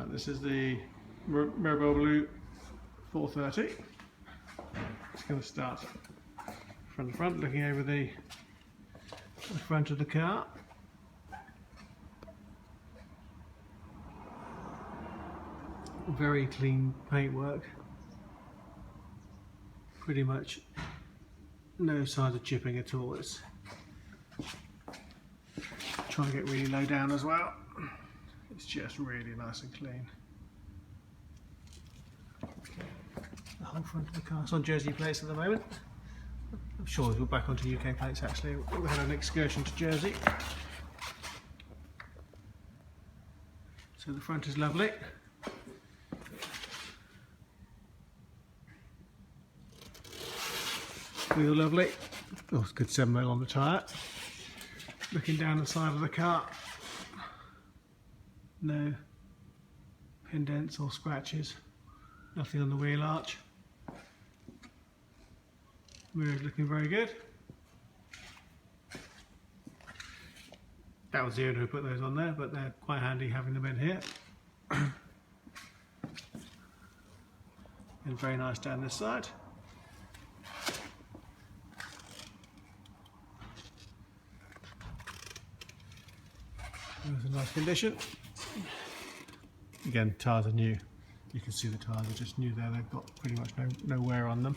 Right, this is the Ferrari F430. It's going to start from the front, looking over the front of the car. Very clean paintwork. Pretty much no signs of chipping at all. It's trying to get really low down as well. It's just really nice and clean. The whole front of the car. It's on Jersey plates at the moment. I'm sure we're back onto UK plates actually. We had an excursion to Jersey. So the front is lovely. Wheel lovely. Oh, it's a good 7mm on the tyre. Looking down the side of the car. No indents or scratches. Nothing on the wheel arch. Mirrors looking very good. That was the owner who put those on there, but they're quite handy having them in here. And very nice down this side. It's in nice condition. Again, tyres are new. You can see the tyres are just new there. They've got pretty much no wear on them.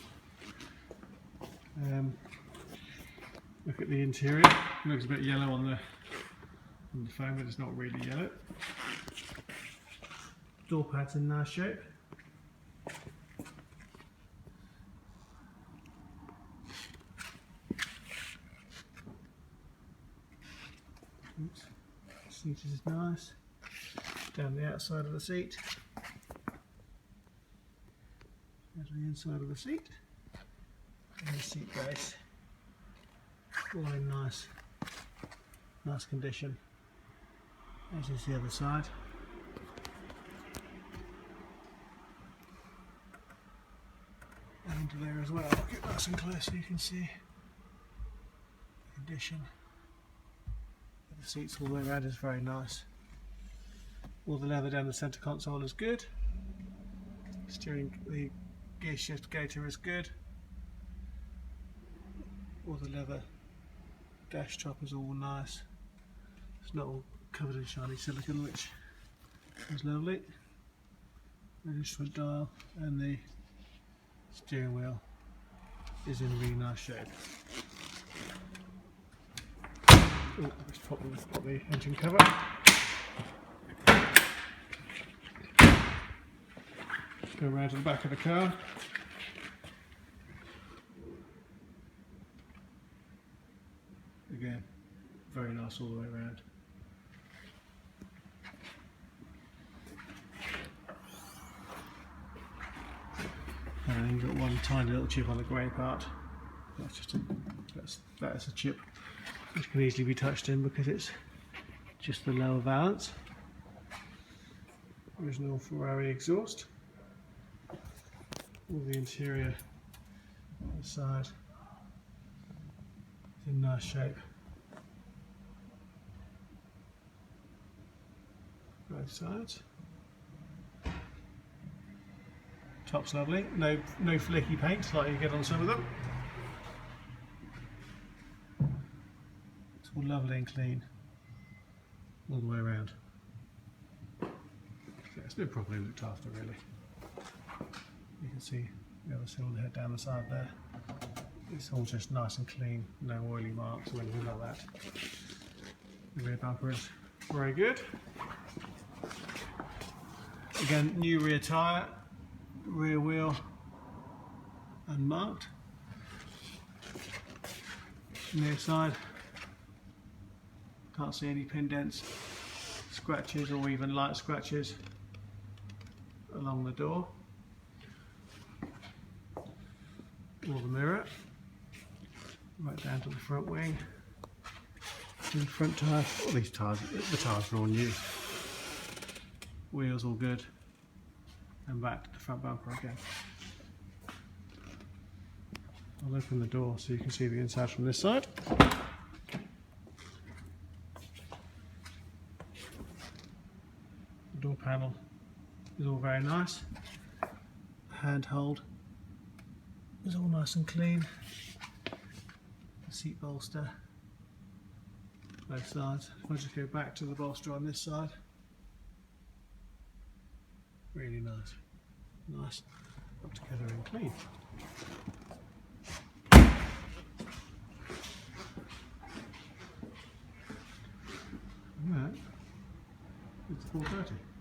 Look at the interior. It looks a bit yellow on the phone, but it's not really yellow. Door pad's in nice shape. Oops. Seat is nice. Down the outside of the seat. There's the inside of the seat. And the seat base. All in nice condition. As is the other side. And into there as well. Look at nice and close so you can see the condition. The seats all the way around is very nice. All the leather down the centre console is good. The gear shift gaiter is good. All the leather dash top is all nice. It's not all covered in shiny silicone, which is lovely. The instrument dial and the steering wheel is in really nice shape. Oh, let's pop the engine cover. Go around to the back of the car. Again, very nice all the way around. And then you've got one tiny little chip on the grey part. That's just that's a chip which can easily be touched in because it's just the lower valance. Original Ferrari exhaust. All the interior on the side is in nice shape. Both sides. Top's lovely. No flaky paint like you get on some of them. It's all lovely and clean all the way around. So it's been properly looked after, really. You can see the other cylinder head down the side there. It's all just nice and clean, no oily marks or anything like that. The rear bumper is very good. Again, new rear tyre, rear wheel unmarked. Near side, can't see any pin dents, scratches or even light scratches along the door. Or the mirror, right down to the front wing, to the front tyre. All these tyres, the tyres are all new. Wheels all good, and back to the front bumper again. I'll open the door so you can see the inside from this side. Door panel is all very nice. Handhold is all nice and clean. The seat bolster, both sides. If I just go back to the bolster on this side, really nice. Nice, put together and clean. And that is the 430.